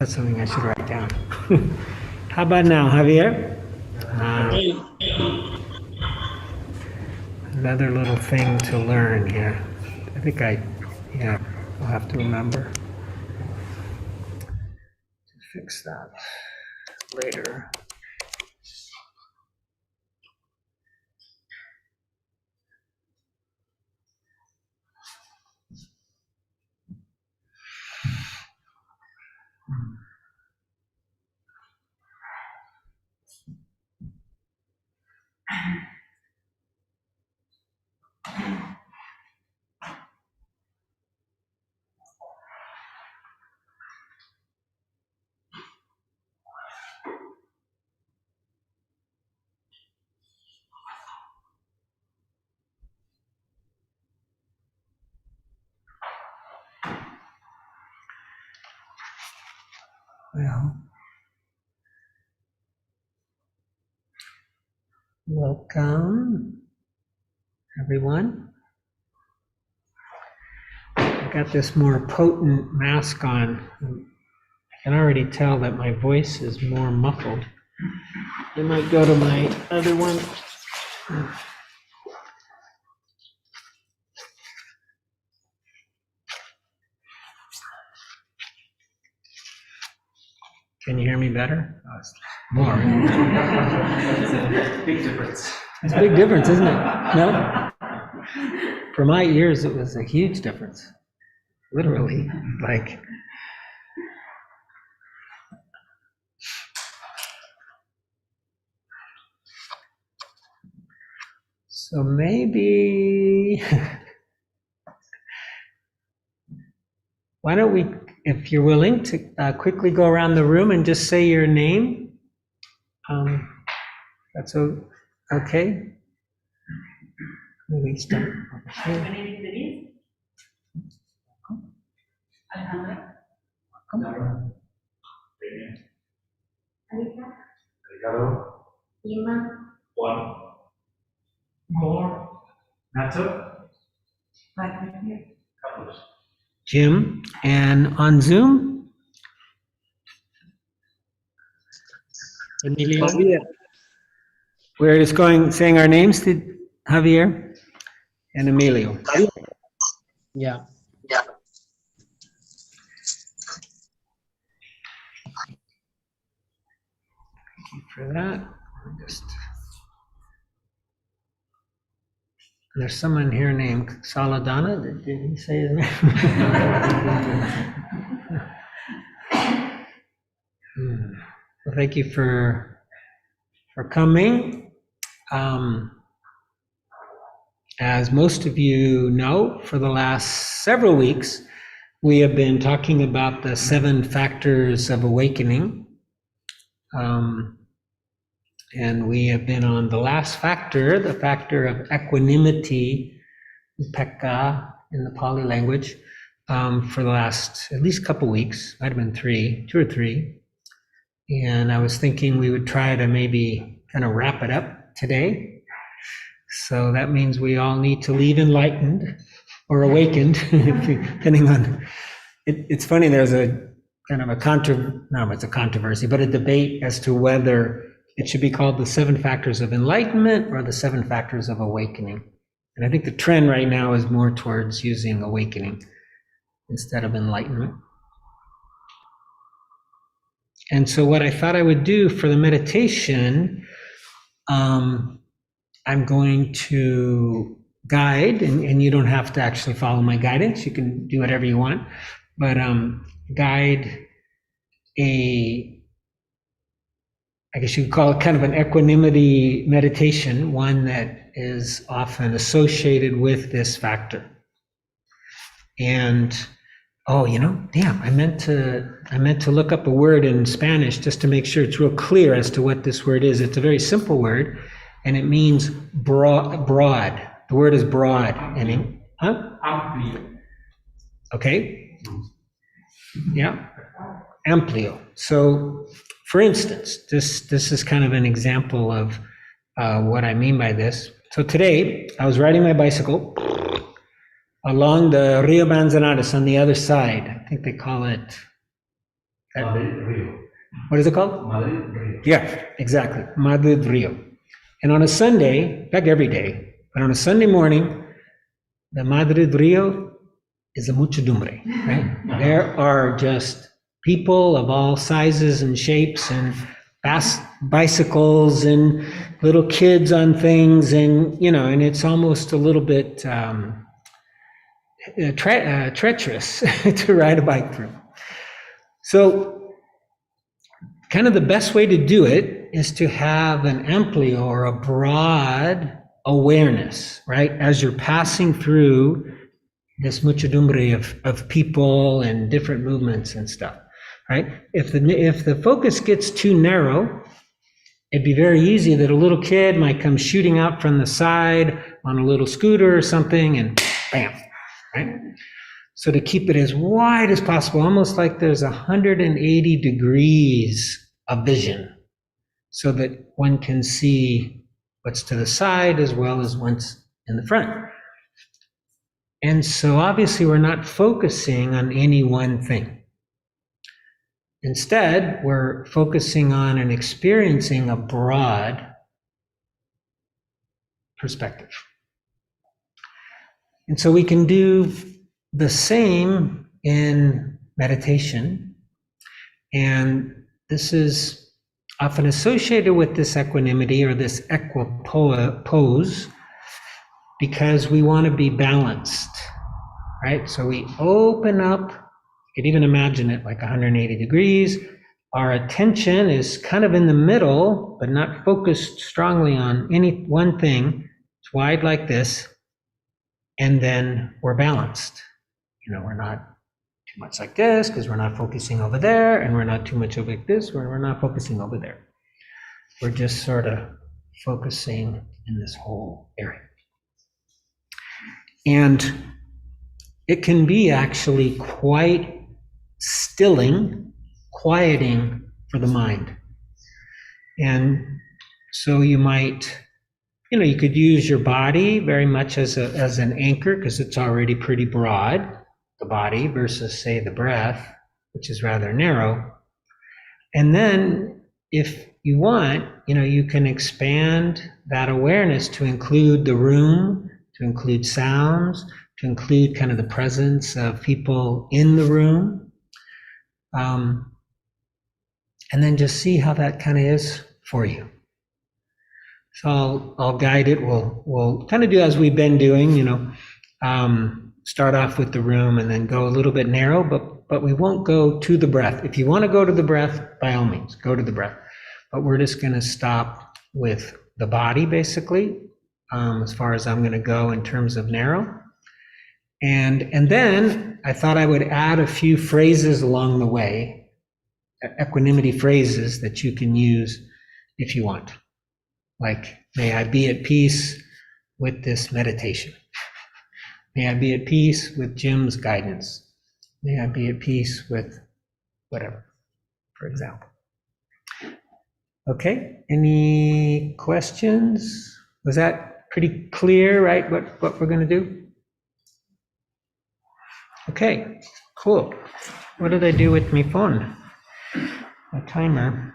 That's something I should write down. How about now, Javier? Another little thing to learn here. I think I'll have to remember to fix that later. Well, welcome, everyone. I got this more potent mask on. I can already tell that my voice is more muffled. I might go to my other one. Can you hear me better? Oh, it's more. It's a big difference. It's a big difference, isn't it? No? For my ears, it was a huge difference. Literally, like. So maybe, why don't we, if you're willing to quickly go around the room and just say your name. That's okay. We start over here. My name is Denise. Alejandra. Alika. Ricardo. Ima. Juan. More. Nacho. Carlos. Jim, and on Zoom, Emilio. Javier. We're just saying our names to Javier and Emilio. Javier. Yeah. Thank you for that. There's someone here named Sala Dāna. Did he say his name? Well, thank you for coming. As most of you know, for the last several weeks, we have been talking about the 7 factors of awakening. And we have been on the last factor, the factor of equanimity, upekkha in the Pali language, for the last at least couple weeks. Might have been 2 or 3. And I was thinking we would try to maybe kind of wrap it up today. So that means we all need to leave enlightened or awakened, depending on. It's funny, there's a kind of it's a controversy, but a debate as to whether it should be called the 7 factors of enlightenment or the 7 factors of awakening. And I think the trend right now is more towards using awakening instead of enlightenment. And so what I thought I would do for the meditation, I'm going to guide, and you don't have to actually follow my guidance. You can do whatever you want, but guide I guess you could call it kind of an equanimity meditation, one that is often associated with this factor. And I meant to look up a word in Spanish just to make sure it's real clear as to what this word is. It's a very simple word, and it means broad. The word is broad. Amplio. Okay. Yeah. Amplio. So, for instance, this is kind of an example of what I mean by this. So today, I was riding my bicycle along the Rio Manzanares on the other side. I think they call it Madrid, Rio. What is it called? Madrid, Rio. Yeah, exactly. Madrid Rio. And on a Sunday, in fact, every day, but on a Sunday morning, the Madrid Rio is a muchedumbre, right? There are just people of all sizes and shapes and bicycles and little kids on things, and and it's almost a little bit treacherous to ride a bike through. So kind of the best way to do it is to have an ampli or a broad awareness, right? As you're passing through this muchedumbre of people and different movements and stuff, right? If the focus gets too narrow, it'd be very easy that a little kid might come shooting out from the side on a little scooter or something and bam, right? So to keep it as wide as possible, almost like there's 180 degrees of vision, so that one can see what's to the side as well as what's in the front. And so obviously we're not focusing on any one thing. Instead, we're focusing on and experiencing a broad perspective. And so we can do the same in meditation. And this is often associated with this equanimity or this equipoise, because we want to be balanced, right? So we open up, you could even imagine it like 180 degrees. Our attention is kind of in the middle, but not focused strongly on any one thing. It's wide like this, and then we're balanced. We're not too much like this because we're not focusing over there, and we're not too much over like this where we're not focusing over there. We're just sort of focusing in this whole area. And it can be actually quite stilling, quieting for the mind. And so you might, you could use your body very much as an anchor, because it's already pretty broad, the body, versus, say, the breath, which is rather narrow. And then if you want, you can expand that awareness to include the room, to include sounds, to include kind of the presence of people in the room. And then just see how that kind of is for you. So I'll guide it. We'll kind of do as we've been doing, start off with the room and then go a little bit narrow, but we won't go to the breath. If you want to go to the breath, by all means, go to the breath. But we're just going to stop with the body, basically, as far as I'm going to go in terms of narrow. And then I thought I would add a few phrases along the way, equanimity phrases that you can use if you want. Like, may I be at peace with this meditation. May I be at peace with Jim's guidance. May I be at peace with whatever, for example. Okay, any questions? Was that pretty clear, right, what we're going to do? Okay, cool. What did I do with my phone? My timer.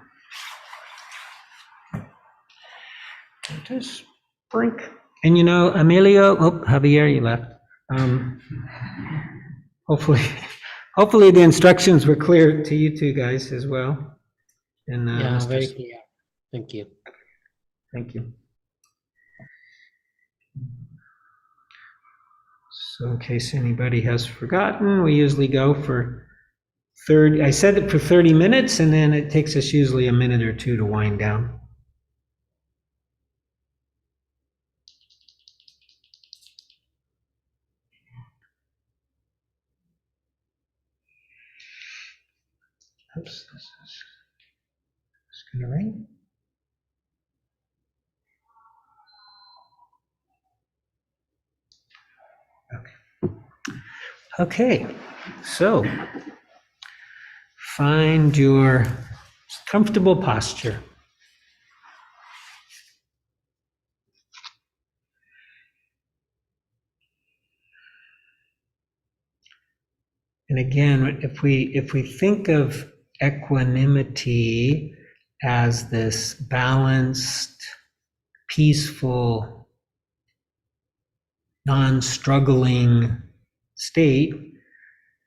Just brink. And Emilio, Javier, you left. Hopefully the instructions were clear to you two guys as well. And yeah, very clear. Thank you. Thank you. So in case anybody has forgotten, we usually go for 30, I said it for 30 minutes, and then it takes us usually a minute or two to wind down. Oops, this is going to rain. Okay, so find your comfortable posture. And again, if we think of equanimity as this balanced, peaceful, non-struggling state,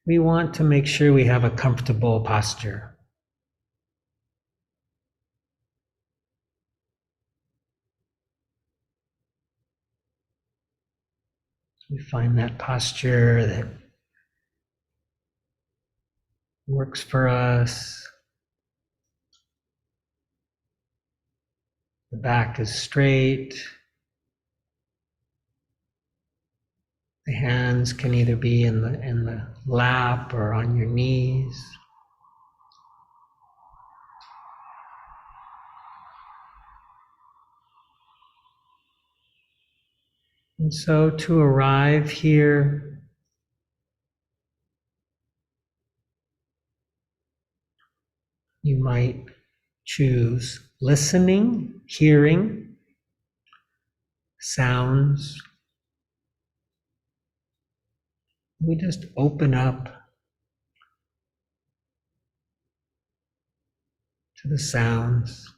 we want to make sure we have a comfortable posture. We find that posture that works for us. The back is straight. The hands can either be in the lap or on your knees. And so to arrive here, you might choose listening, hearing sounds. We just open up to the sounds.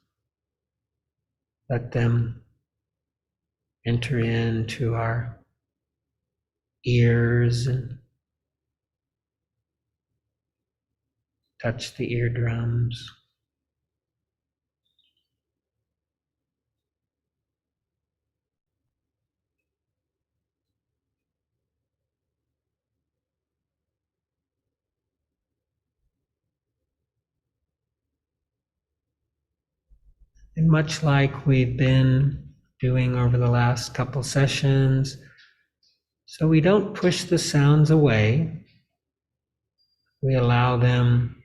Let them enter into our ears and touch the eardrums. And much like we've been doing over the last couple sessions, so we don't push the sounds away, we allow them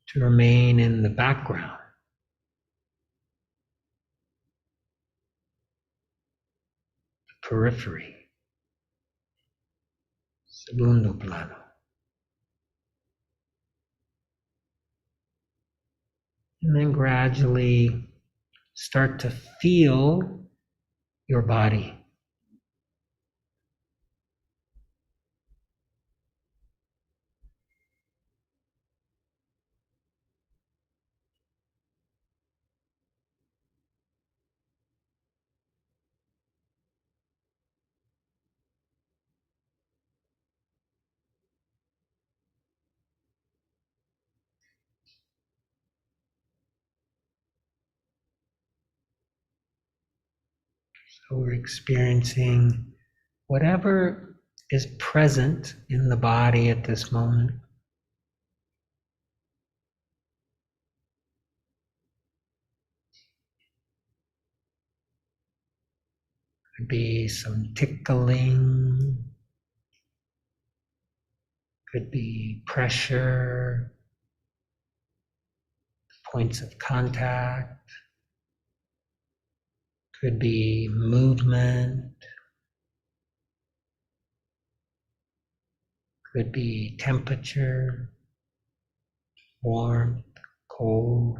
to remain in the background, the periphery, segundo plano. And then gradually start to feel your body. So we're experiencing whatever is present in the body at this moment. Could be some tickling, could be pressure, points of contact, could be movement, could be temperature, warmth, cold.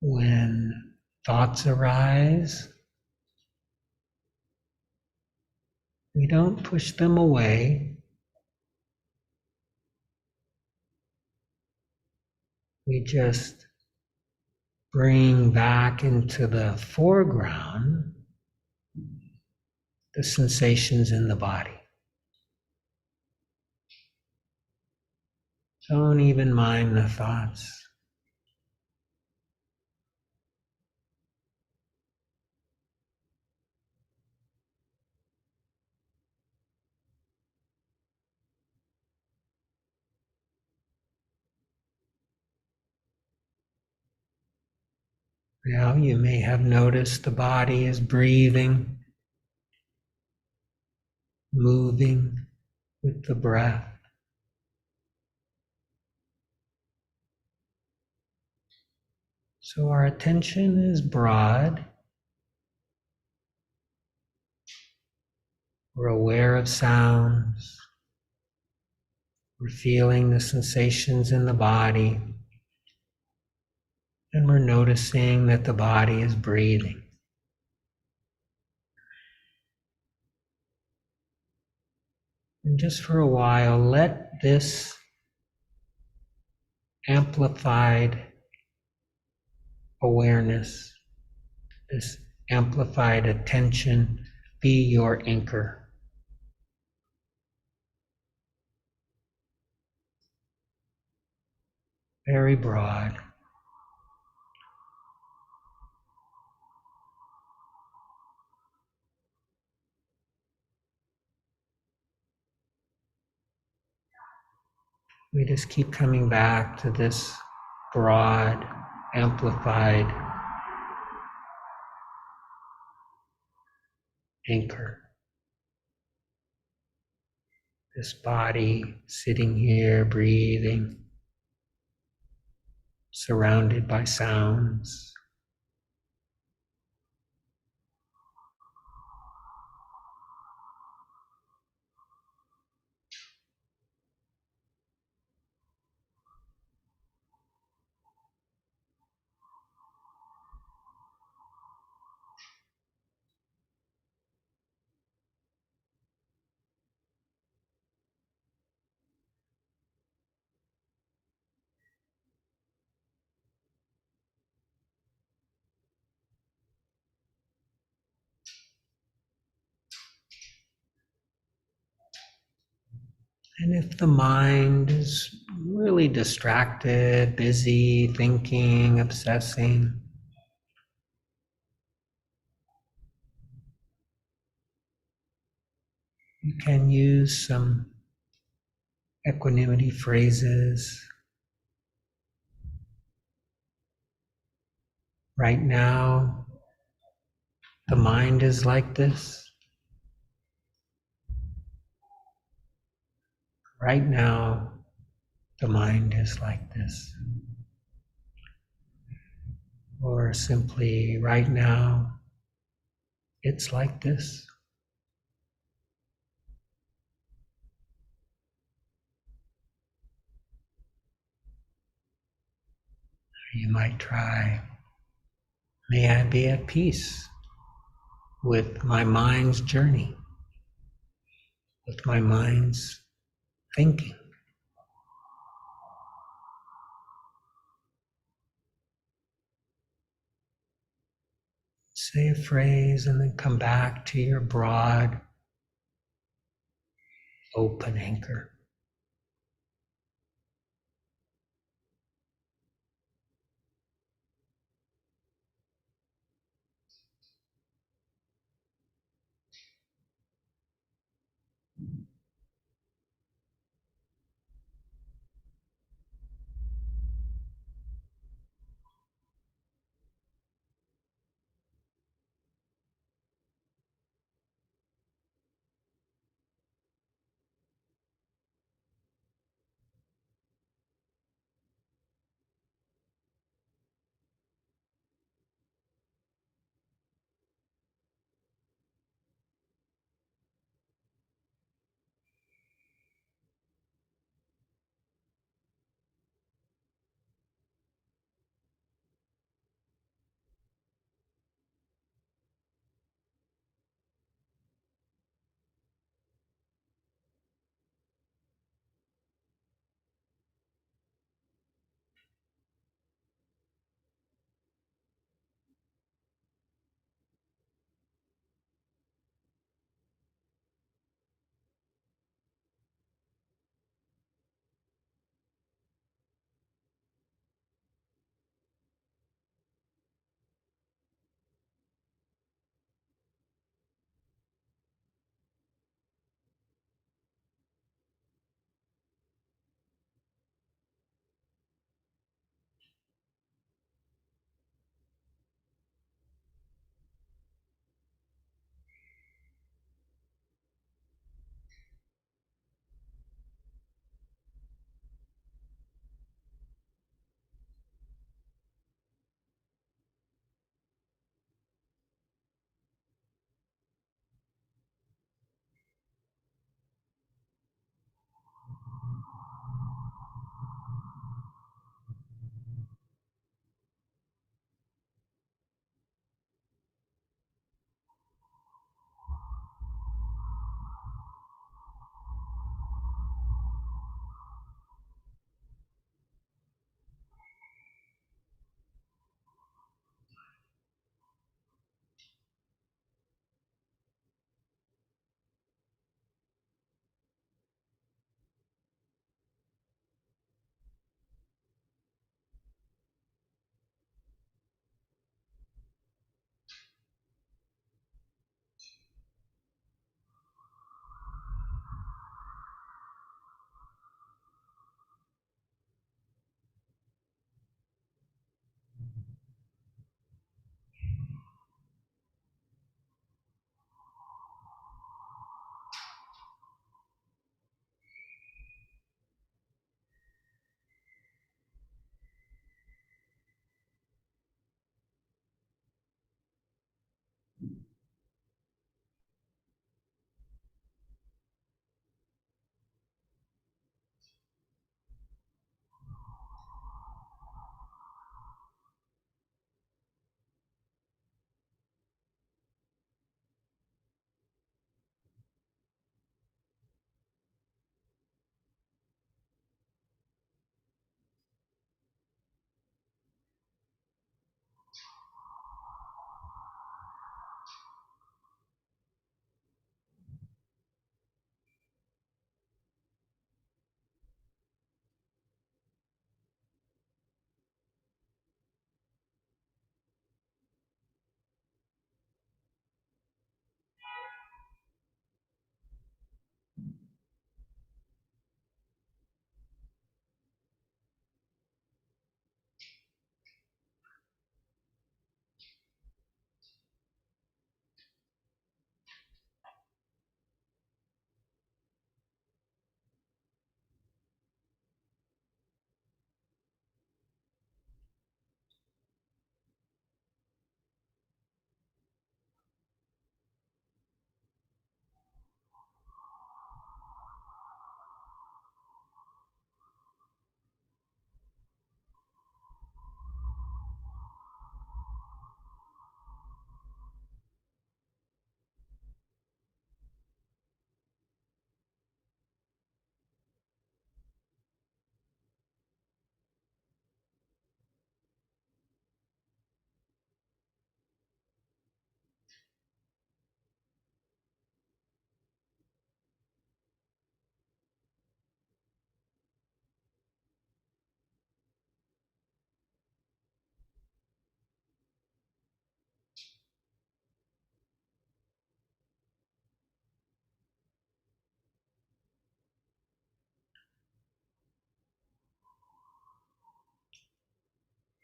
When thoughts arise, we don't push them away. We just bring back into the foreground the sensations in the body. Don't even mind the thoughts. Now you may have noticed the body is breathing, moving with the breath. So our attention is broad. We're aware of sounds. We're feeling the sensations in the body. And we're noticing that the body is breathing. And just for a while, let this amplified awareness, this amplified attention, be your anchor. Very broad. We just keep coming back to this broad, amplified anchor. This body sitting here, breathing, surrounded by sounds. And if the mind is really distracted, busy, thinking, obsessing, you can use some equanimity phrases. Right now, the mind is like this. Right now, the mind is like this. Or simply, right now, it's like this. You might try, may I be at peace with my mind's journey, with my mind's thinking. Say a phrase and then come back to your broad, open anchor.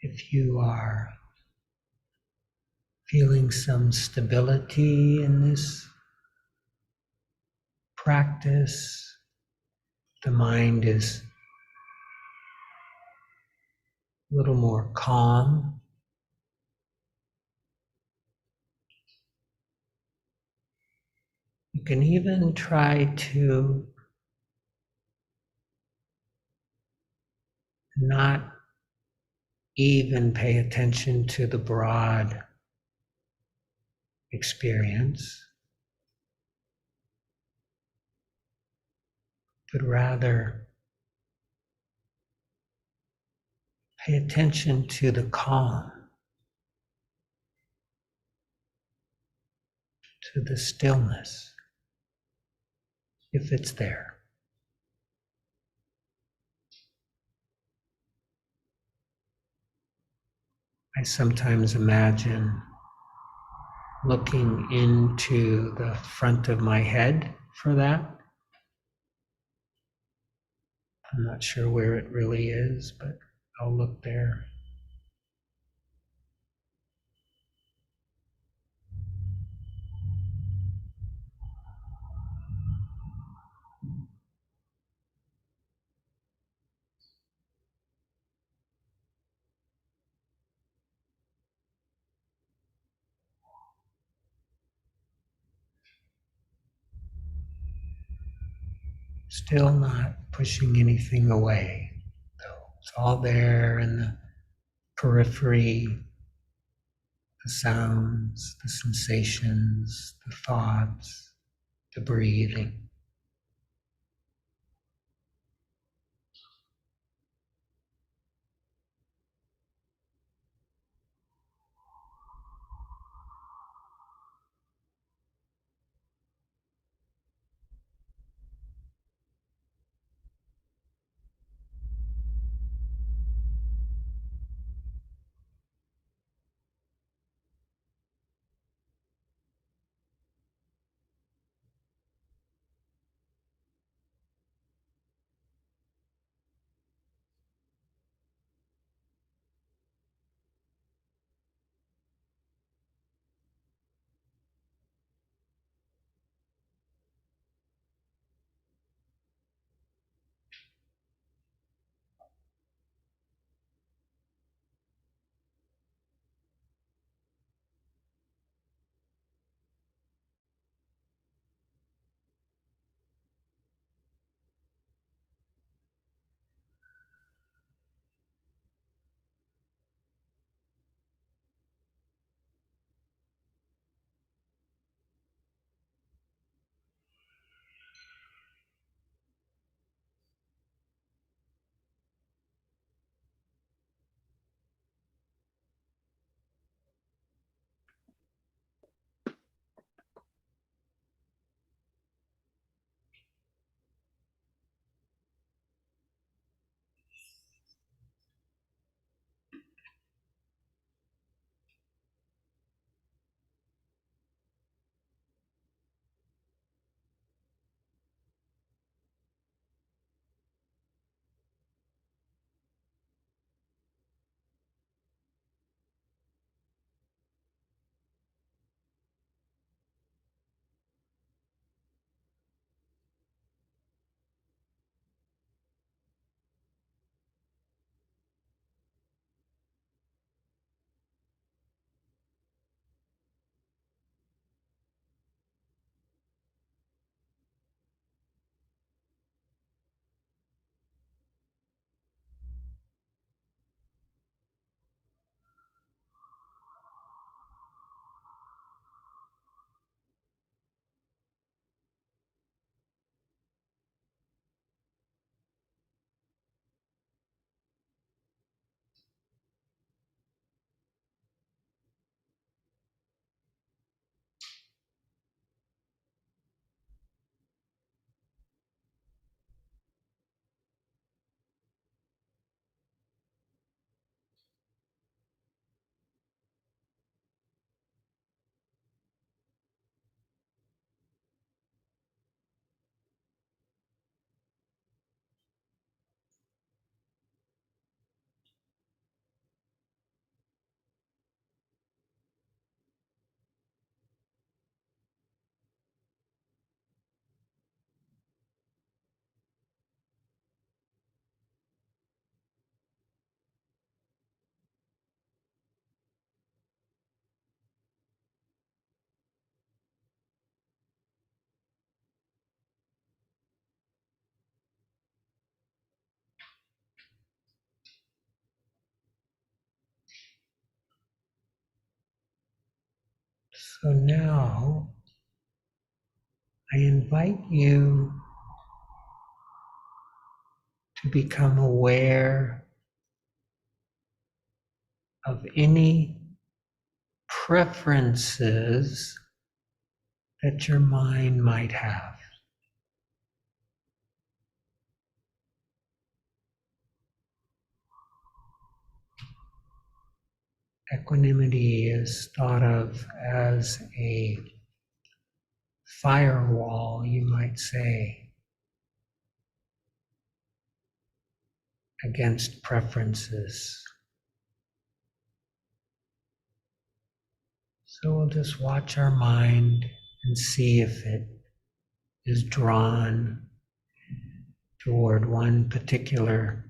If you are feeling some stability in this practice, the mind is a little more calm. You can even try to not even pay attention to the broad experience, but rather pay attention to the calm, to the stillness, if it's there. I sometimes imagine looking into the front of my head for that. I'm not sure where it really is, but I'll look there. Still not pushing anything away, though. It's all there in the periphery, the sounds, the sensations, the thoughts, the breathing. So now I invite you to become aware of any preferences that your mind might have. Equanimity is thought of as a firewall, you might say, against preferences. So we'll just watch our mind and see if it is drawn toward one particular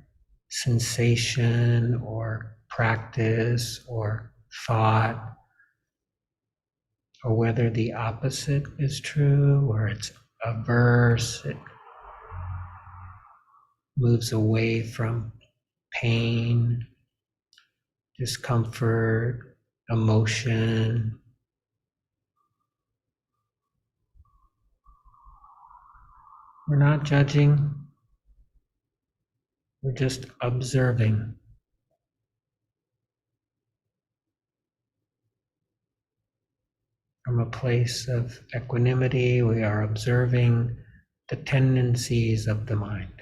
sensation or practice or thought, or whether the opposite is true, or it's averse, it moves away from pain, discomfort, emotion. We're not judging, we're just observing. From a place of equanimity, we are observing the tendencies of the mind.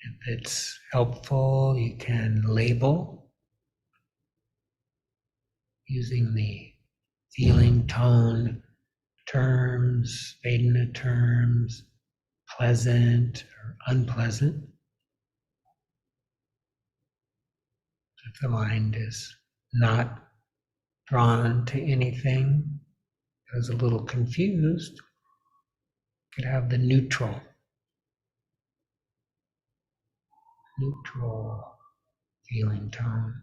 If it's helpful, you can label using the feeling tone terms, Vedana terms, pleasant or unpleasant. If the mind is not drawn to anything, is a little confused, could have the neutral feeling tone.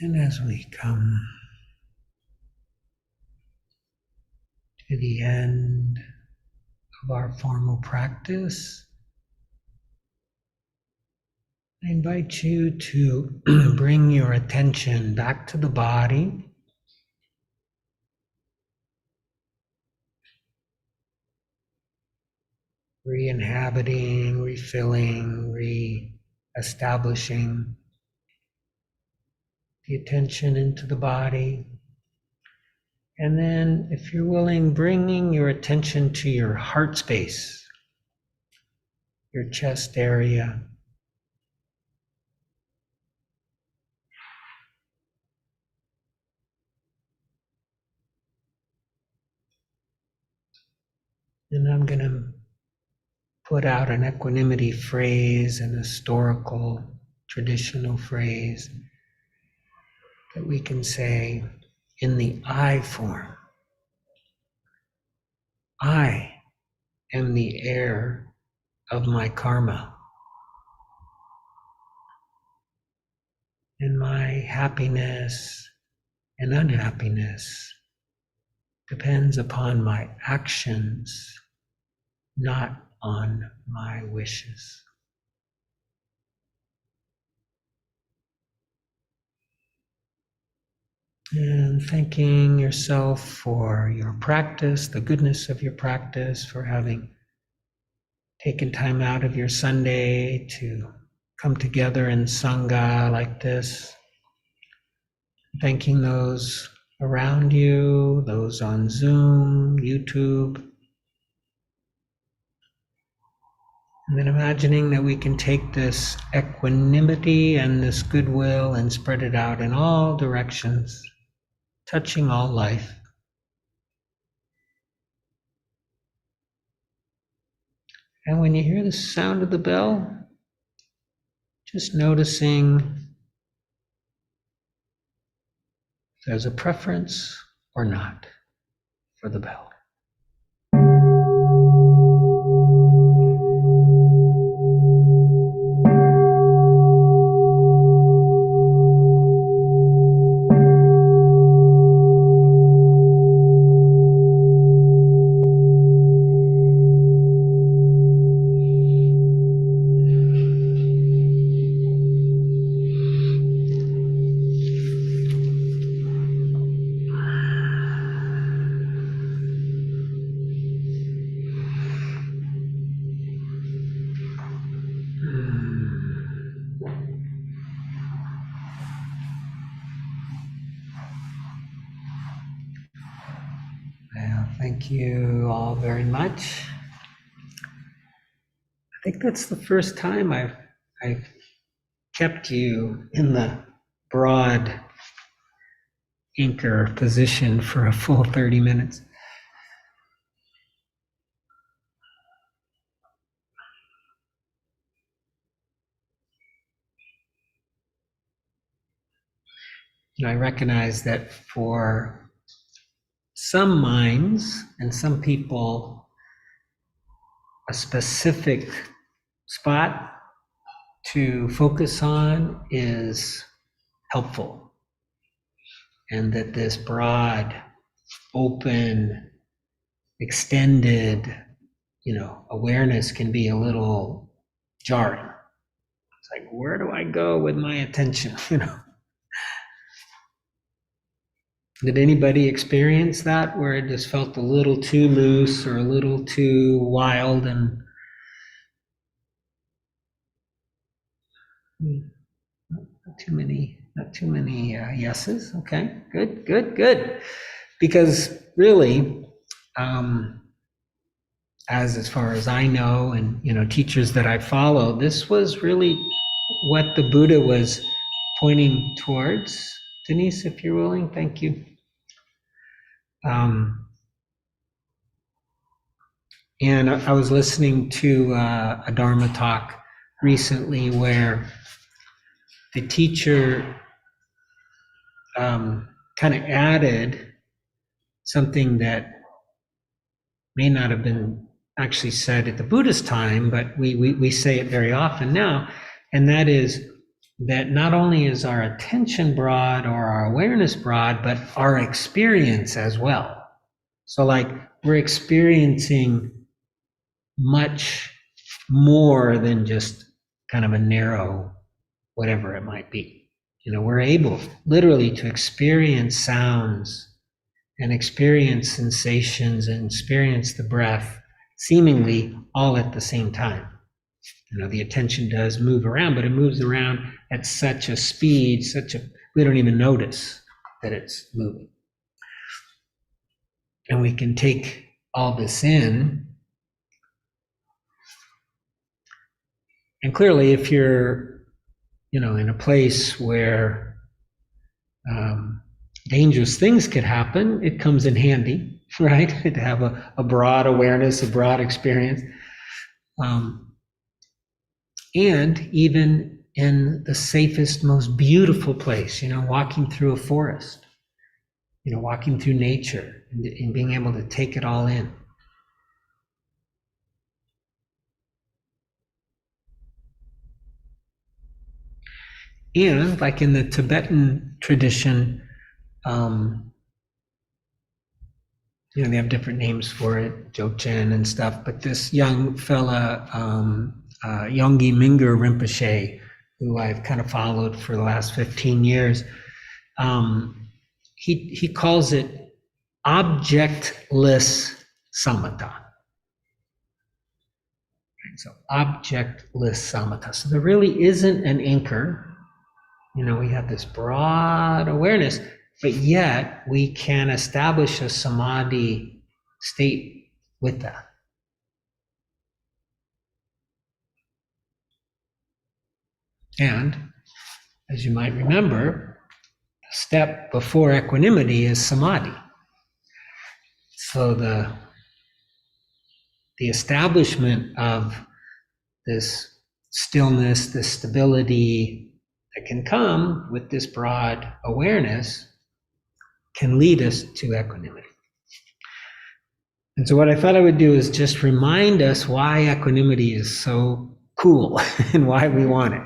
And as we come to the end of our formal practice, I invite you to bring your attention back to the body. Re-inhabiting, refilling, re-establishing the attention into the body. And then, if you're willing, bringing your attention to your heart space, your chest area. And I'm going to put out an equanimity phrase, an historical, traditional phrase that we can say in the I form. I am the heir of my karma, and my happiness and unhappiness depends upon my actions, not on my wishes. And thanking yourself for your practice, the goodness of your practice, for having taken time out of your Sunday to come together in Sangha like this. Thanking those around you, those on Zoom, YouTube. And then imagining that we can take this equanimity and this goodwill and spread it out in all directions, touching all life. And when you hear the sound of the bell, just noticing if there's a preference or not for the bell. Well, thank you all very much. I think that's the first time I've kept you in the broad anchor position for a full 30 minutes. And I recognize that for some minds and some people, a specific spot to focus on is helpful. And that this broad, open, extended, awareness can be a little jarring. It's like, where do I go with my attention? Did anybody experience that where it just felt a little too loose or a little too wild and not too many yeses? Okay, good. Because really, as far as I know, and teachers that I follow, this was really what the Buddha was pointing towards. Denise, if you're willing, thank you. And I was listening to a Dharma talk recently where the teacher kind of added something that may not have been actually said at the Buddha's time, but we say it very often now, and that is that not only is our attention broad or our awareness broad, but our experience as well. So like we're experiencing much more than just kind of a narrow, whatever it might be. We're able literally to experience sounds and experience sensations and experience the breath seemingly all at the same time. The attention does move around, but it moves around at such a speed, we don't even notice that it's moving. And we can take all this in. And clearly, if you're, in a place where dangerous things could happen, it comes in handy, right? To have a broad awareness, a broad experience. And even in the safest, most beautiful place, walking through a forest, walking through nature and being able to take it all in. And like in the Tibetan tradition, they have different names for it, Dzogchen and stuff, but this young fella, Yonggi Mingyur Rinpoche, who I've kind of followed for the last 15 years, he calls it objectless samatha. So objectless samatha. So there really isn't an anchor. We have this broad awareness, but yet we can establish a samadhi state with that. And as you might remember, the step before equanimity is samadhi. So the establishment of this stillness, this stability that can come with this broad awareness can lead us to equanimity. And so what I thought I would do is just remind us why equanimity is so cool and why we want it,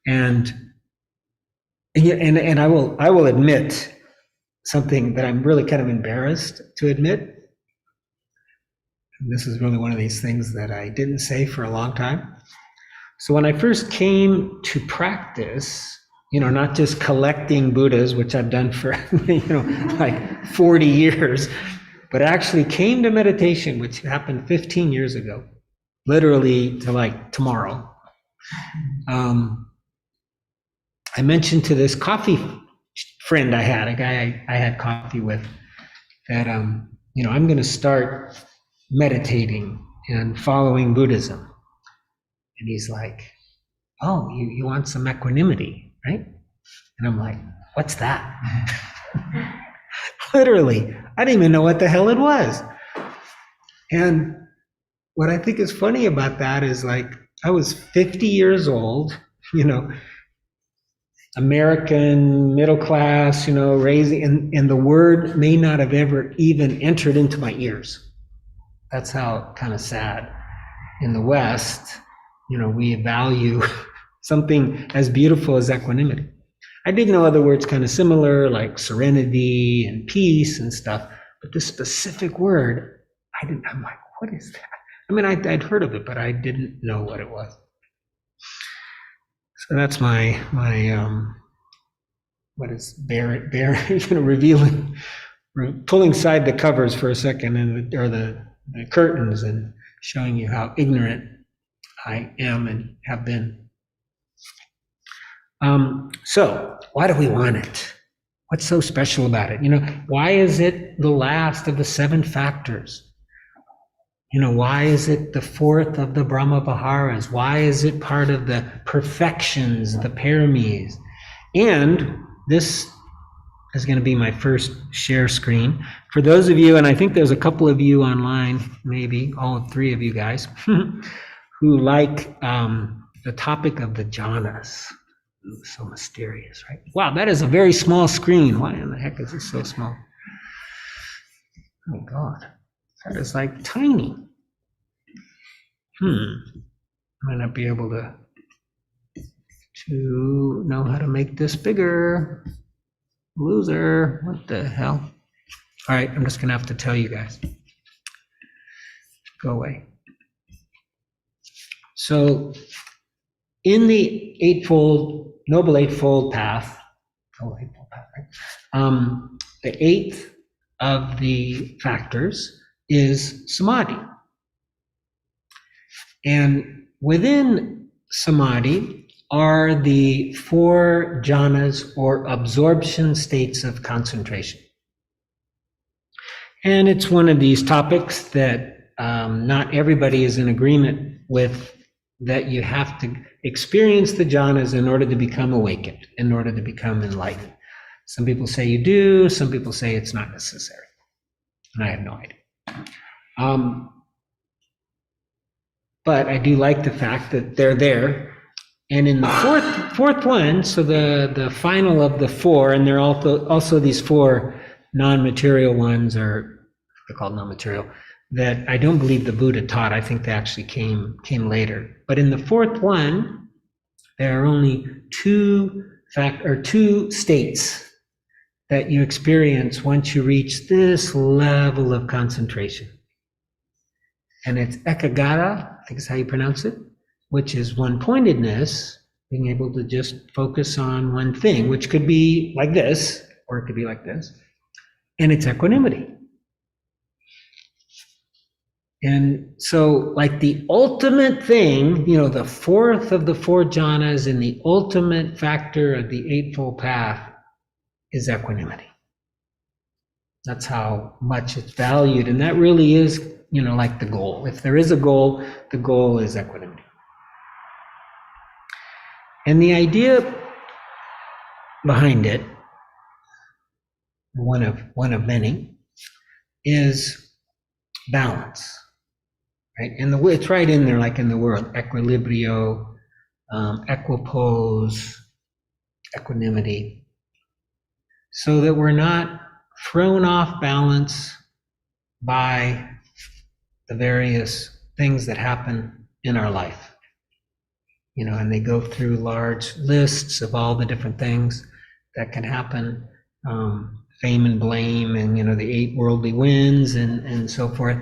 And I will admit something that I'm really kind of embarrassed to admit. And this is really one of these things that I didn't say for a long time. So when I first came to practice, not just collecting Buddhas, which I've done for, like 40 years, but actually came to meditation, which happened 15 years ago, literally to like tomorrow. I mentioned to this coffee friend I had, a guy I had coffee with, that, I'm going to start meditating and following Buddhism. And he's like, oh, you want some equanimity, right? And I'm like, what's that? Literally, I didn't even know what the hell it was. And what I think is funny about that is like, I was 50 years old, American, middle class, raising, and the word may not have ever even entered into my ears. That's how kind of sad. In the West, we value something as beautiful as equanimity. I did know other words kind of similar, like serenity and peace and stuff, but this specific word, I'm like, what is that? I mean, I'd heard of it, but I didn't know what it was. So that's my what is revealing, pulling aside the covers for a second or the curtains and showing you how ignorant I am and have been. So why do we want it? What's so special about it? Why is it the last of the 7 factors? Why is it the 4th of the Brahma Viharas? Why is it part of the perfections, the paramis? And this is going to be my first share screen. For those of you, and I think there's a couple of you online, maybe all 3 of you guys, who like the topic of the jhanas. Ooh, so mysterious, right? Wow, that is a very small screen. Why in the heck is it so small? Oh God, that is like tiny. I might not be able to to know how to make this bigger. Loser, what the hell? All right, I'm just gonna have to tell you guys. Go away. So in the Noble Eightfold Path, right? The eighth of the factors is samadhi. And within samadhi are the 4 jhanas or absorption states of concentration. And it's one of these topics that not everybody is in agreement with, that you have to experience the jhanas in order to become awakened, in order to become enlightened. Some people say you do, some people say it's not necessary. And I have no idea. But I do like the fact that they're there. And in the fourth one, so the final of the 4, and there are also these 4 non-material ones, or they're called non-material, that I don't believe the Buddha taught. I think they actually came later. But in the 4th one, there are only 2 states that you experience once you reach this level of concentration. And it's ekagata, I think is how you pronounce it, which is one-pointedness, being able to just focus on one thing, which could be like this, or it could be like this. And it's equanimity. And so, like, the ultimate thing, the 4th of the 4 jhanas and the ultimate factor of the Eightfold Path is equanimity. That's how much it's valued. And that really is, like the goal. If there is a goal, the goal is equanimity. And the idea behind it, one of many, is balance. Right? And it's right in there, like in the word, equilibrio, equipoise, equanimity, so that we're not thrown off balance by the various things that happen in our life. And they go through large lists of all the different things that can happen, fame and blame, and the 8 worldly winds, and so forth.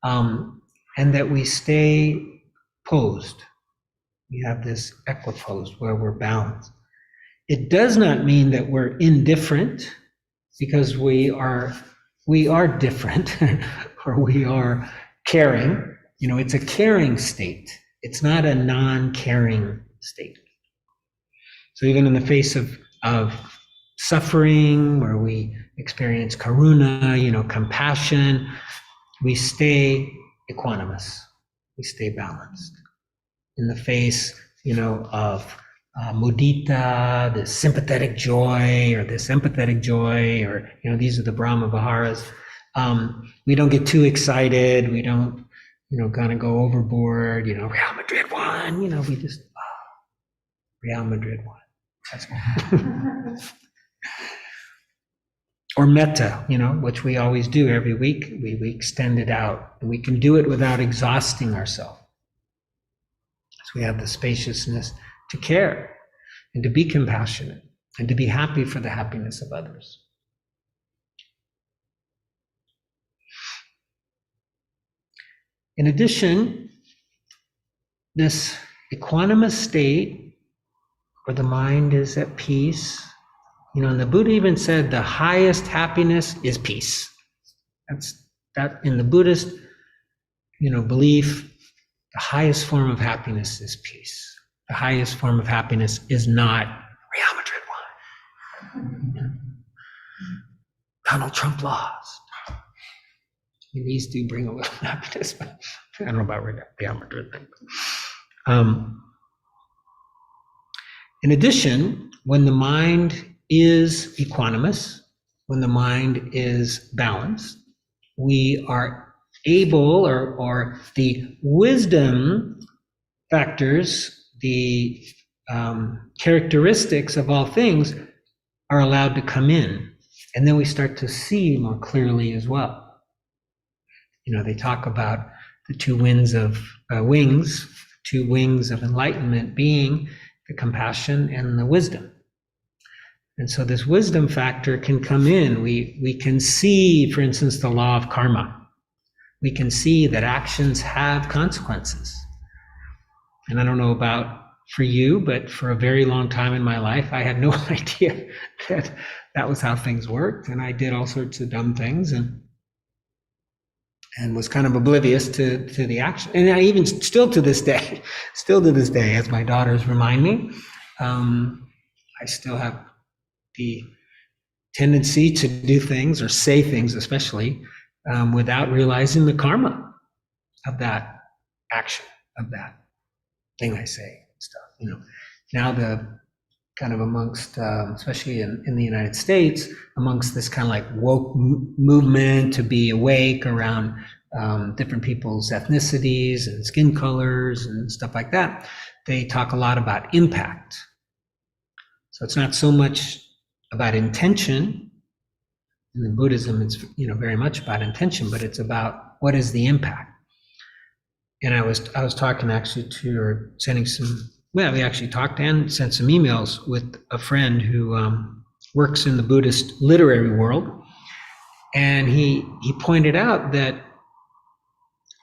And that we stay posed. We have this equipoise where we're balanced. It does not mean that we're indifferent, because we are different, or we are caring. It's a caring state. It's not a non-caring state. So even in the face of suffering, where we experience karuna, compassion, we stay equanimous, we stay balanced. In the face, of mudita, the sympathetic joy, or this empathetic joy, or, these are the Brahma Viharas. We don't get too excited. We don't, kind of go overboard, Real Madrid won, we just, Real Madrid won. That's cool. Or metta, which we always do every week. We extend it out. And we can do it without exhausting ourselves. So we have the spaciousness to care and to be compassionate and to be happy for the happiness of others. In addition, this equanimous state where the mind is at peace, and the Buddha even said the highest happiness is peace. That in the Buddhist, belief, the highest form of happiness is peace. The highest form of happiness is not Real Madrid won. Donald Trump lost. These do bring a little happiness, but I don't know about Real Madrid thing. In addition, when the mind is equanimous, when the mind is balanced, we are able, or the wisdom factors, the characteristics of all things are allowed to come in. And then we start to see more clearly as well. They talk about the 2 wings of enlightenment being the compassion, and the wisdom. And so this wisdom factor can come in. We can see, for instance, the law of karma. We can see that actions have consequences. And I don't know about for you, but for a very long time in my life, I had no idea that that was how things worked. And I did all sorts of dumb things and was kind of oblivious to the action. And I even still to this day, as my daughters remind me, I still have the tendency to do things or say things, especially without realizing the karma of that action, of that thing I say, stuff. Now the kind of amongst, especially in the United States, amongst this kind of like woke movement to be awake around different people's ethnicities and skin colors and stuff like that, they talk a lot about impact. So it's not so much about intention. In Buddhism, it's very much about intention, but it's about what is the impact. And I was talking actually to, or sending some, well, we actually talked and sent some emails with a friend who works in the Buddhist literary world. And he pointed out that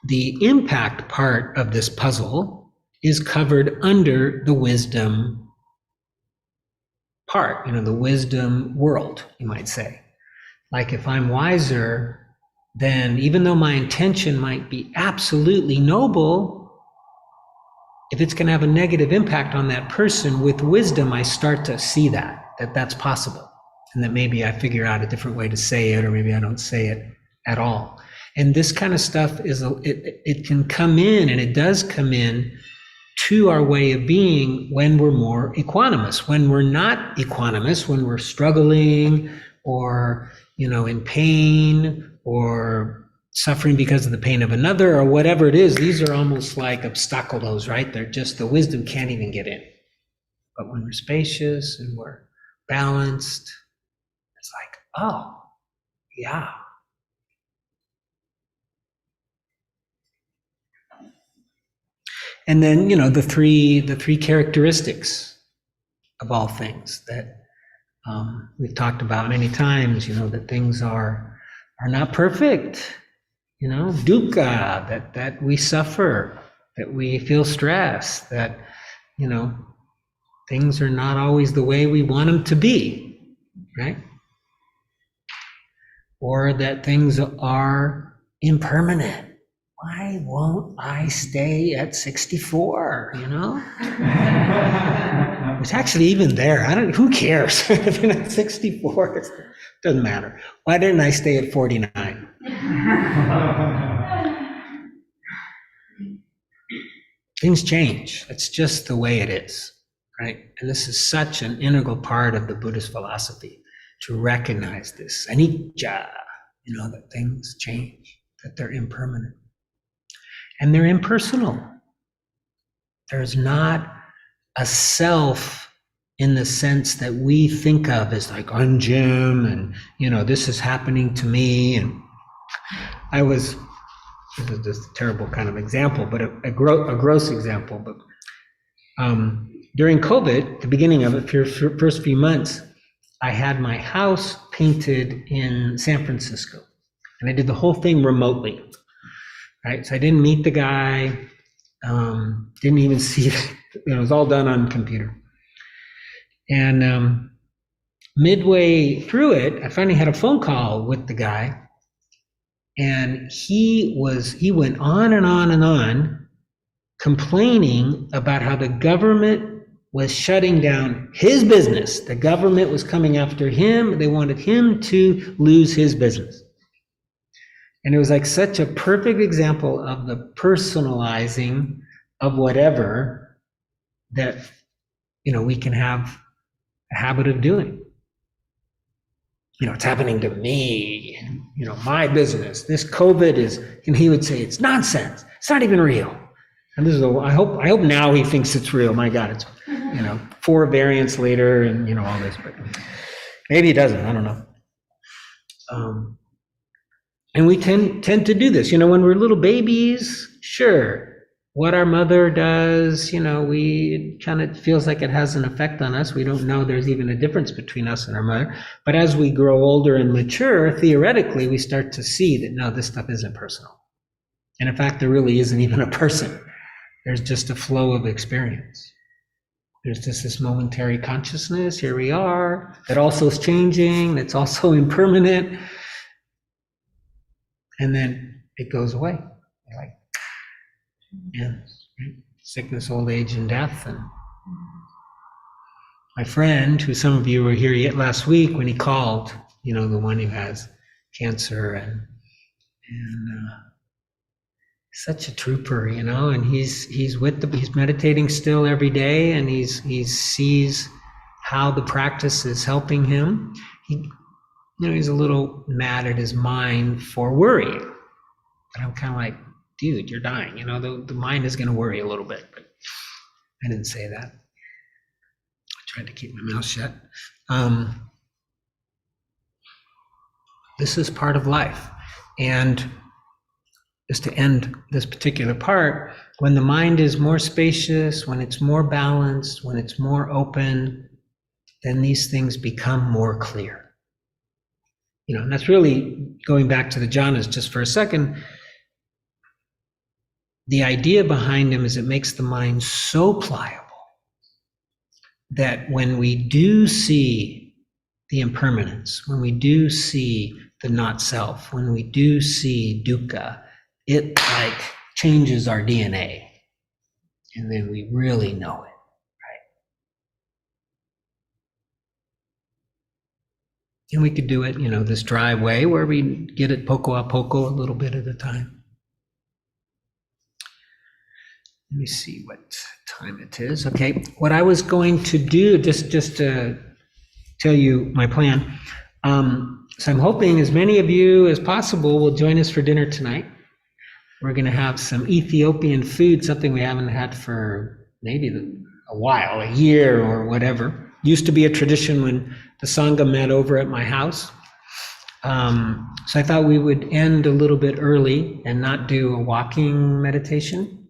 the impact part of this puzzle is covered under the wisdom part, the wisdom world, you might say. Like if I'm wiser, then even though my intention might be absolutely noble, if it's going to have a negative impact on that person, with wisdom, I start to see that's possible. And that maybe I figure out a different way to say it, or maybe I don't say it at all. And this kind of stuff it can come in, and it does come in to our way of being when we're more equanimous. When we're not equanimous, when we're struggling or, in pain or suffering because of the pain of another or whatever it is, these are almost like obstaculos, right? They're just, the wisdom can't even get in. But when we're spacious and we're balanced, it's like, oh, yeah. And then, the three characteristics of all things that we've talked about many times, that things are not perfect, dukkha, that we suffer, that we feel stress, that, things are not always the way we want them to be, right? Or that things are impermanent. Why won't I stay at 64, It's actually even there. Who cares? If you're at 64, it doesn't matter. Why didn't I stay at 49? Things change. It's just the way it is, right? And this is such an integral part of the Buddhist philosophy, to recognize this. Anicca, that things change, that they're impermanent. And they're impersonal. There's not a self in the sense that we think of as like, I'm Jim, and, this is happening to me. And this is just a terrible kind of example, but a gross example. But during COVID, the beginning of it, for the first few months, I had my house painted in San Francisco. And I did the whole thing remotely. Right, so I didn't meet the guy, didn't even see it. It was all done on computer. And midway through it, I finally had a phone call with the guy, and he went on and on and on, complaining about how the government was shutting down his business. The government was coming after him. They wanted him to lose his business. And it was like such a perfect example of the personalizing of whatever that, we can have a habit of doing. It's happening to me, my business. This COVID is, and he would say, it's nonsense. It's not even real. And this is, I hope now he thinks it's real. My God, it's, 4 variants later and, all this, but maybe he doesn't. I don't know. And we tend to do this, when we're little babies, sure, what our mother does, we kind of feels like it has an effect on us. We don't know there's even a difference between us and our mother. But as we grow older and mature, theoretically, we start to see that no, this stuff isn't personal. And in fact, there really isn't even a person. There's just a flow of experience. There's just this momentary consciousness. Here we are. That also is changing. That's also impermanent. And then it goes away. Like, yeah, sickness, old age, and death. And my friend, who some of you were here yet last week when he called, the one who has cancer and such a trooper, and he's meditating still every day, and he sees how the practice is helping him. He's a little mad at his mind for worrying, but I'm kind of like, dude, you're dying. The mind is going to worry a little bit, but I didn't say that. I tried to keep my mouth shut. This is part of life, and just to end this particular part, when the mind is more spacious, when it's more balanced, when it's more open, then these things become more clear. And that's really going back to the jhanas just for a second. The idea behind them is it makes the mind so pliable that when we do see the impermanence, when we do see the not self, when we do see dukkha, it like changes our DNA, and then we really know it, right? And we could do it, this dry way where we get it poco a poco, a little bit at a time. Let me see what time it is. Okay, what I was going to do, just to tell you my plan. So I'm hoping as many of you as possible will join us for dinner tonight. We're going to have some Ethiopian food, something we haven't had for maybe a while, a year or whatever. Used to be a tradition when the Sangha met over at my house. So I thought we would end a little bit early and not do a walking meditation.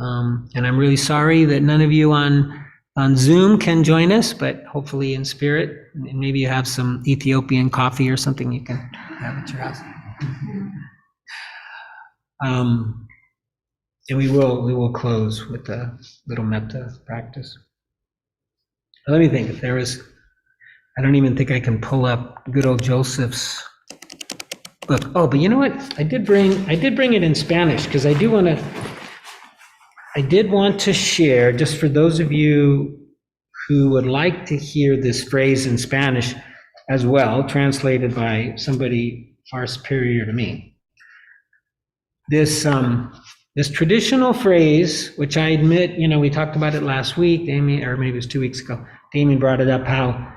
And I'm really sorry that none of you on Zoom can join us, but hopefully in spirit, and maybe you have some Ethiopian coffee or something you can have at your house. And we will close with a little metta practice. Let me think. If there is, I don't even think I can pull up good old Joseph's book. Oh, but you know what? I did bring it in Spanish because I did want to share, just for those of you who would like to hear this phrase in Spanish as well, translated by somebody far superior to me. This traditional phrase, which I admit, we talked about it last week, Damien, or maybe it was 2 weeks ago. Damien brought it up, how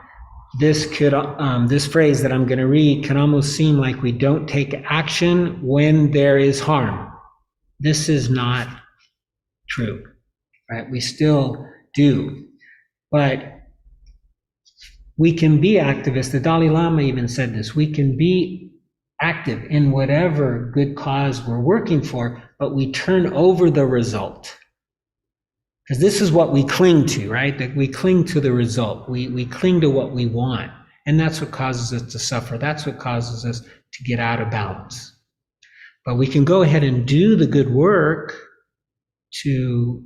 this phrase that I'm going to read can almost seem like we don't take action when there is harm. This is not true, right? We still do, but we can be activists. The Dalai Lama even said this. We can be active in whatever good cause we're working for, but we turn over the result. Because this is what we cling to, right? That we cling to the result. We cling to what we want. And that's what causes us to suffer. That's what causes us to get out of balance. But we can go ahead and do the good work to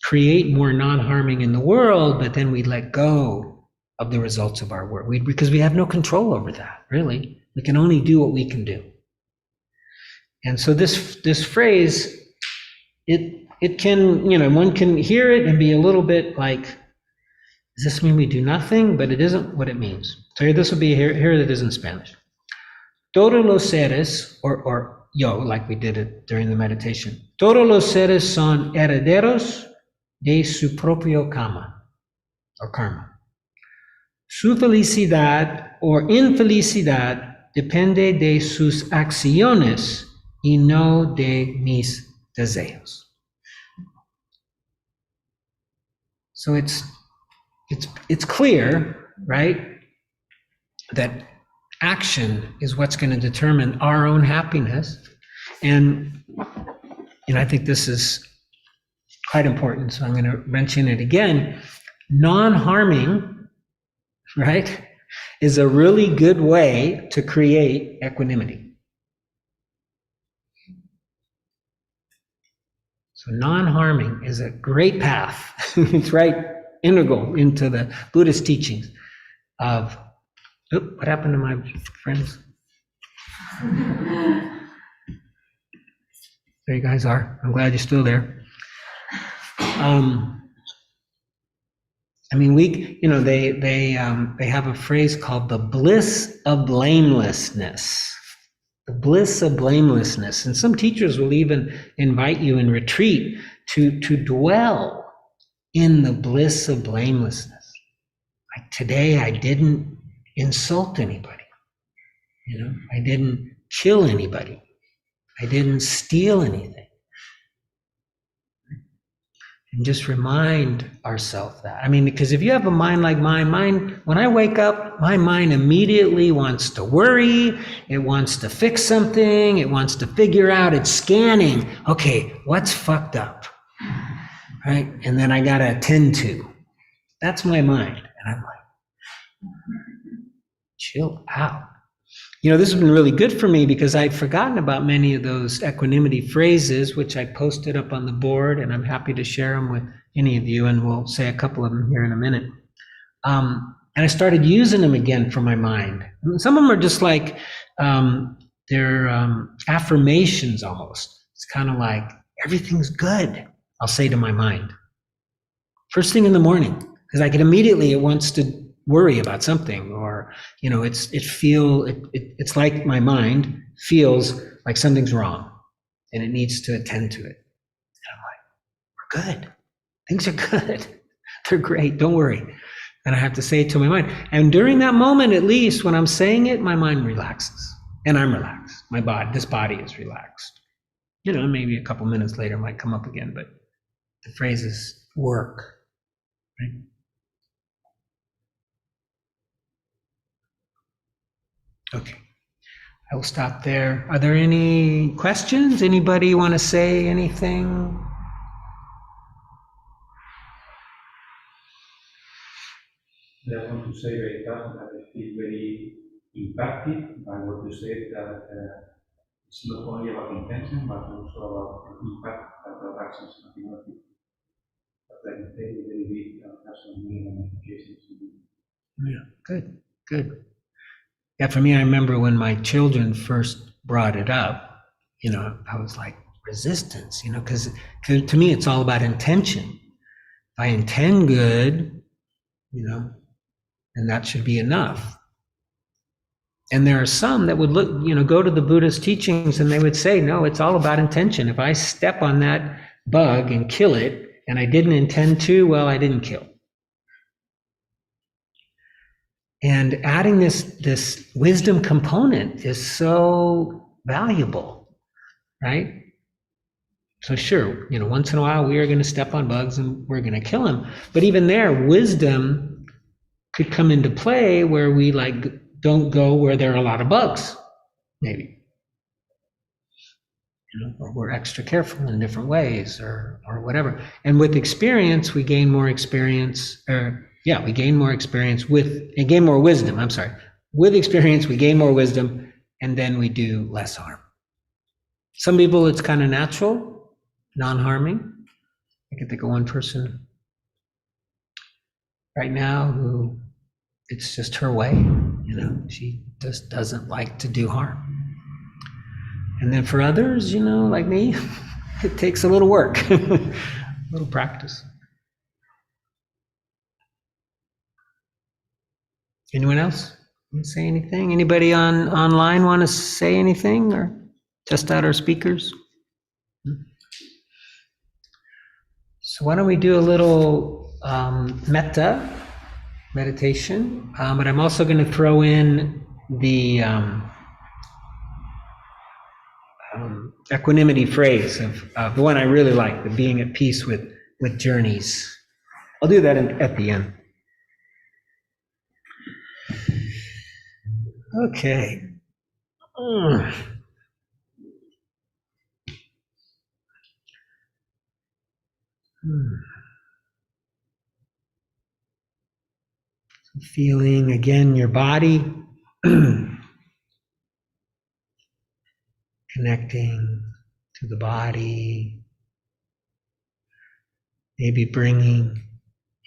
create more non-harming in the world, but then we let go of the results of our work. Because we have no control over that, really. We can only do what we can do. And so this phrase, it can, one can hear it and be a little bit like, does this mean we do nothing? But it isn't what it means. So this will be, here it is in Spanish. Todos los seres, or yo, like we did it during the meditation. Todos los seres son herederos de su propio karma, or karma. Su felicidad or infelicidad depende de sus acciones y no de mis deseos. So it's clear, right, that action is what's going to determine our own happiness. And I think this is quite important, so I'm going to mention it again. Non-harming, right, is a really good way to create equanimity. So non-harming is a great path. It's right integral into the Buddhist teachings of, what happened to my friends? There you guys are. I'm glad you're still there. They have a phrase called the bliss of blamelessness. The bliss of blamelessness. And some teachers will even invite you in retreat to dwell in the bliss of blamelessness. Like today, I didn't insult anybody. I didn't kill anybody. I didn't steal anything. And just remind ourselves that. Because if you have a mind like mine, when I wake up, my mind immediately wants to worry, it wants to fix something, it wants to figure out, it's scanning, okay, what's fucked up, right? And then I gotta attend to. That's my mind. And I'm like, chill out. This has been really good for me because I'd forgotten about many of those equanimity phrases, which I posted up on the board, and I'm happy to share them with any of you, and we'll say a couple of them here in a minute. And I started using them again for my mind. Some of them are just like, they're affirmations almost. It's kind of like, everything's good, I'll say to my mind. First thing in the morning, because I can immediately, it wants to worry about something, or it's like my mind feels like something's wrong and it needs to attend to it. And I'm like, we're good, things are good, they're great, don't worry. And I have to say it to my mind, and during that moment, at least when I'm saying it, my mind relaxes and I'm relaxed. This body is relaxed. Maybe a couple minutes later it might come up again, but the phrases work, right? Okay, I will stop there. Are there any questions? Anybody want to say anything? I want to say very fast that I feel very impacted by what you said, that it's not only about intention, but also about the impact that our actions have in other people. But I can take a very big personal meaning and implications. Yeah, good. Yeah, for me, I remember when my children first brought it up, I was like, resistance, because to me, it's all about intention. If I intend good, then that should be enough. And there are some that would go to the Buddhist teachings and they would say, no, it's all about intention. If I step on that bug and kill it, and I didn't intend to, well, I didn't kill. And adding this wisdom component is so valuable, right? So sure, once in a while we are going to step on bugs and we're going to kill them. But even there, wisdom could come into play where we don't go where there are a lot of bugs, maybe. Or we're extra careful in different ways or whatever. And with experience, we gain more experience, we gain more experience gain more wisdom, I'm sorry. With experience, we gain more wisdom, and then we do less harm. Some people, it's kind of natural, non-harming. I can think of one person right now who it's just her way, she just doesn't like to do harm. And then for others, like me, it takes a little work, a little practice. Anyone else want to say anything? Anybody online want to say anything or test out our speakers? So why don't we do a little metta meditation, but I'm also going to throw in the equanimity phrase of the one I really like, the being at peace with journeys. I'll do that at the end. Okay. Feeling again your body, connecting to the body, maybe bringing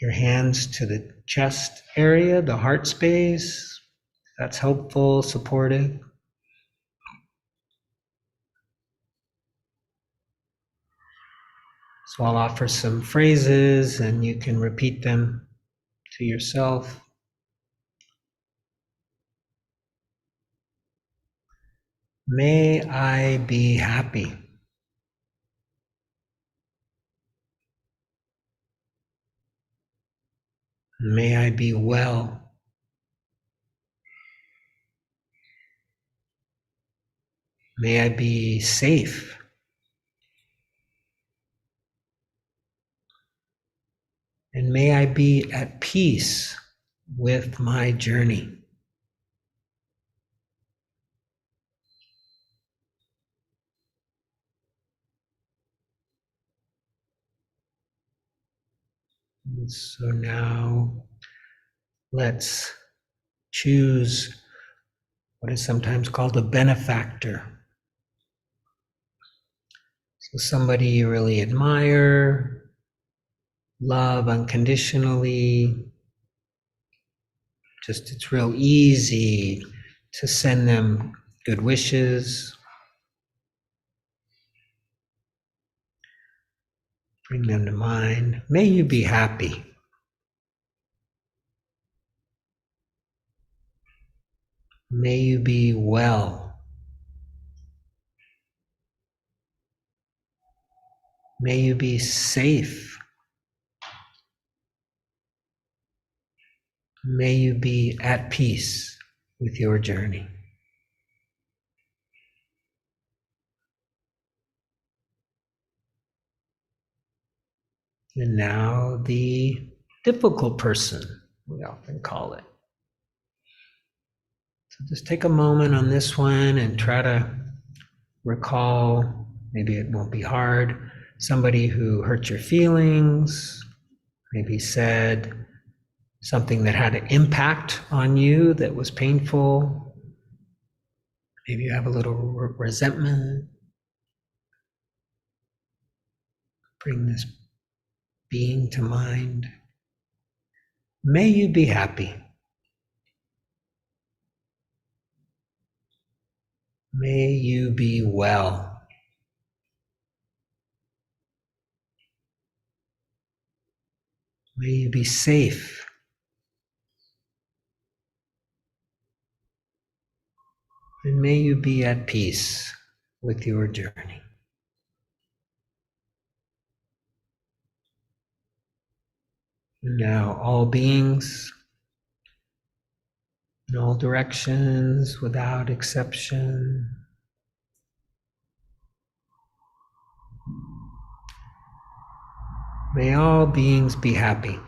your hands to the chest area, the heart space. That's helpful, supportive. So I'll offer some phrases and you can repeat them to yourself. May I be happy. May I be well. May I be safe. And may I be at peace with my journey. And so now let's choose what is sometimes called a benefactor. So somebody you really admire, love unconditionally. Just it's real easy to send them good wishes. Bring them to mind. May you be happy. May you be well. May you be safe. May you be at peace with your journey. And now the difficult person, we often call it. So just take a moment on this one and try to recall, maybe it won't be hard, somebody who hurt your feelings, maybe said something that had an impact on you that was painful. Maybe you have a little resentment. Bring this being to mind. May you be happy. May you be well. May you be safe. And may you be at peace with your journey. And now all beings in all directions without exception. May all beings be happy.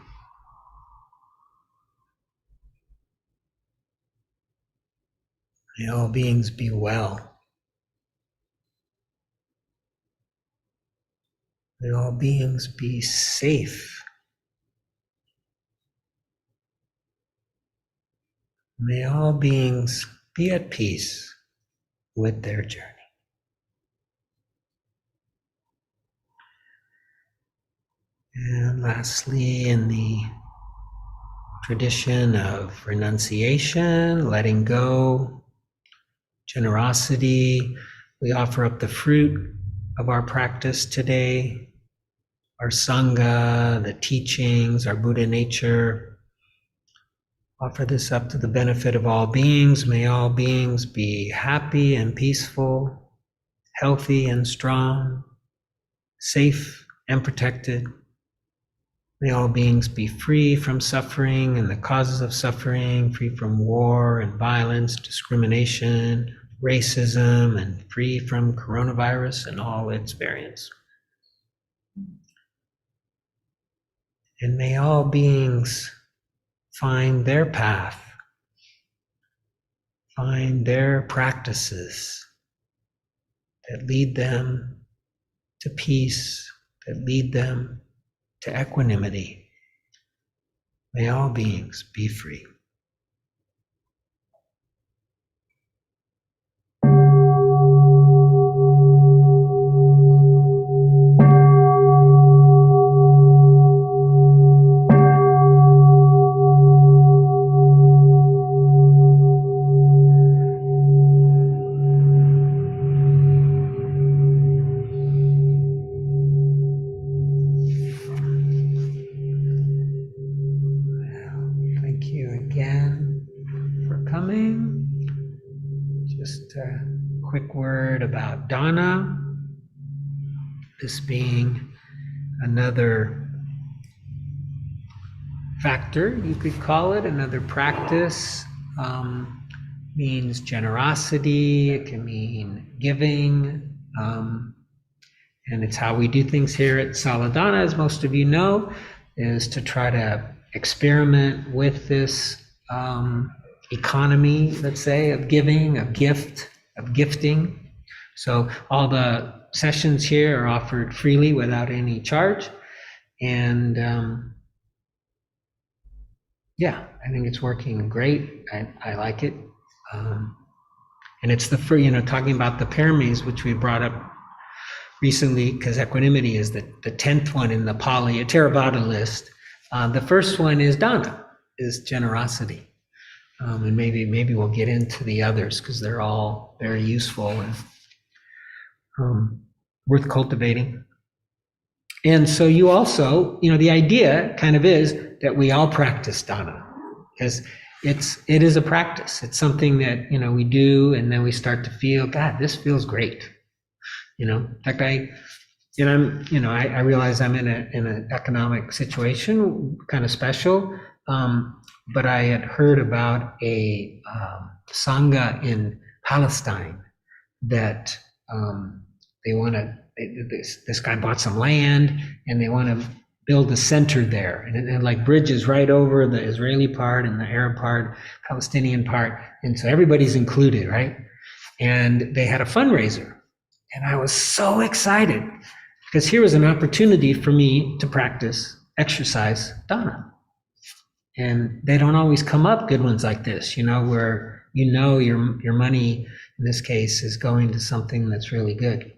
May all beings be well. May all beings be safe. May all beings be at peace with their journey. And lastly, in the tradition of renunciation, letting go, generosity, we offer up the fruit of our practice today, our Sangha, the teachings, our Buddha nature. Offer this up to the benefit of all beings. May all beings be happy and peaceful, healthy and strong, safe and protected. May all beings be free from suffering and the causes of suffering, free from war and violence, discrimination, racism, and free from coronavirus and all its variants. And may all beings find their path, find their practices that lead them to peace, that lead them to equanimity. May all beings be free. Thank you again for coming. Just a quick word about Dāna, this being another factor, you could call it, another practice. Means generosity, it can mean giving, and it's how we do things here at Sala, as most of you know, is to try to experiment with this economy, let's say, of giving, of gifting. So all the sessions here are offered freely without any charge. And yeah, I think it's working great. I like it. And it's the free, talking about the paramis, which we brought up recently, because equanimity is the 10th one in the Pali Theravada list. The first one is Dāna, is generosity. And maybe we'll get into the others because they're all very useful and worth cultivating. And so you also, the idea kind of is that we all practice Dāna, because it is a practice. It's something that, we do, and then we start to feel, God, this feels great. In fact, I realize I'm in an economic situation, kind of special, but I had heard about a Sangha in Palestine that this guy bought some land, and they want to build a center there, and like bridges right over the Israeli part and the Arab part, Palestinian part, and so everybody's included, right? And they had a fundraiser, and I was so excited because here was an opportunity for me to exercise Dāna. And they don't always come up, good ones like this, where your money in this case is going to something that's really good.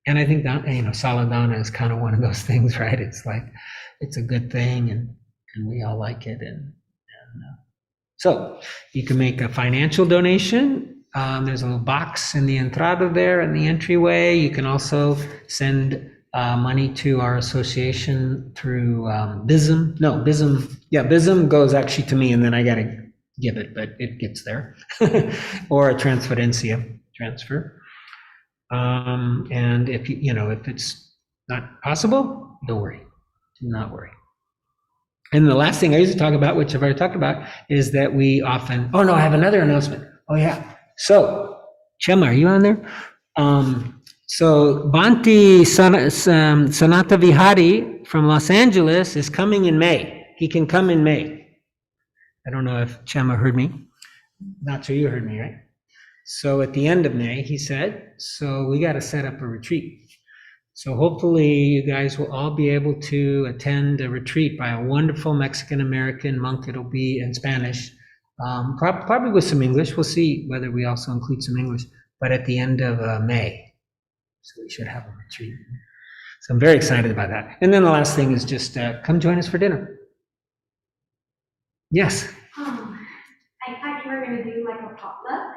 And I think that, Sala Dāna is kind of one of those things, right? It's like, it's a good thing, and we all like it. And so you can make a financial donation. There's a little box in the entrada there in the entryway. You can also send money to our association through BISM. No, BISM. Yeah, BISM goes actually to me, and then I got to give it, but it gets there. Or a transferencia transfer. And if if it's not possible, don't worry. Do not worry. And the last thing I usually talk about, which I've already talked about, is that we often, oh no, I have another announcement. Oh yeah. So, Chema, are you on there? So Bhante Sanata Vihari from Los Angeles is coming in May. He can come in May. I don't know if Chema heard me. Not sure you heard me, right? So at the end of May, he said, so we got to set up a retreat. So hopefully you guys will all be able to attend a retreat by a wonderful Mexican-American monk. It'll be in Spanish, probably with some English. We'll see whether we also include some English, but at the end of May. So we should have a retreat. So I'm very excited about that. And then the last thing is just come join us for dinner. Yes? I thought you were going to do like a potluck.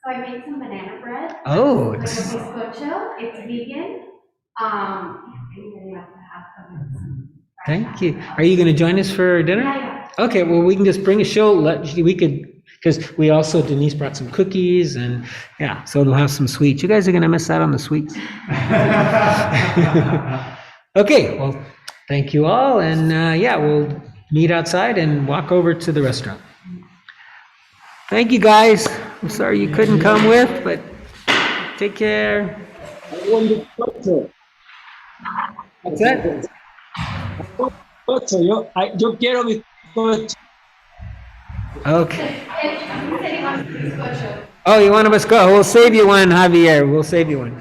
So I made some banana bread. Oh, Like a bizcocho. It's vegan. Anybody wants to have some. Thank you. Are you going to join us for dinner? Yeah. Okay, well, we can just bring a show. Because we also, Denise brought some cookies, and yeah, so they'll have some sweets. You guys are going to miss out on the sweets. Okay, well, thank you all. And yeah, we'll meet outside and walk over to the restaurant. Thank you, guys. I'm sorry you couldn't come with, but take care. I want the photo. What's that? Yo quiero mi coche. Okay. Oh, you want us to go? We'll save you one, Javier. We'll save you one.